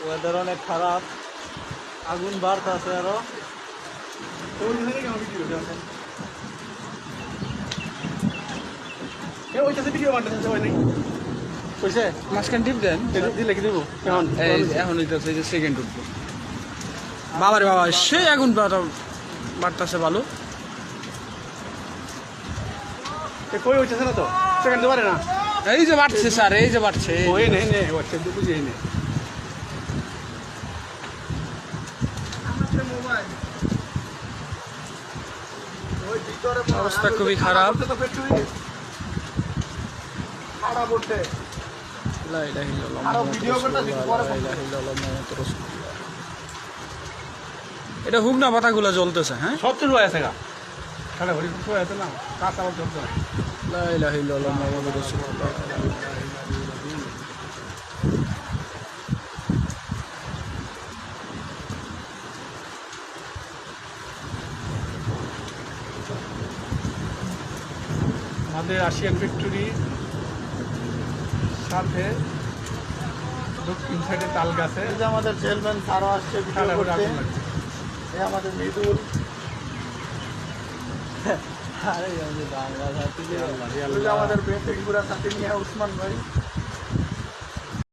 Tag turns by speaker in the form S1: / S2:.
S1: Weather অনেক খারাপ, আগুন বাড়তেছে আরো।
S2: মাঝখান টিপ দেন,
S1: দিলে কি দিব
S2: এখন হইতেছে যে সেকেন্ড উঠবো। বাবারে বাবা, সেই আগুন বাড়তেছে ভালো।
S1: কই হইতেছে না তো, সেকেন্ড পারে না।
S2: এই যে বাড়ছে স্যার, এই যে বাড়ছে।
S1: ওই নেই নেই হচ্ছে বুঝি নেই।
S2: অবস্থা খুবই খারাপ। এটা হুগনা পাতাগুলো জ্বলতেছে। হ্যাঁ,
S1: সব তো রয়ে আছে গা, সারা ঘড়ি তো আছে না, কাজ আবার চলছে না।
S2: লা ইলাহা ইল্লাল্লাহ মুহাম্মাদুর রাসূলুল্লাহ।
S1: আমাদের রাশিয়ান ফ্যাক্টরি সাথে দক্ষিণ সাইডে তাল গাছে আমাদের চেয়ারম্যান স্যারও আসছে ভিডিও করতে। এই আমাদের মৃদুল, আরে আমাদের বাংলা সাথী, আমাদের বেতেগুড়া সাথে নিয়ে উসমান ভাই।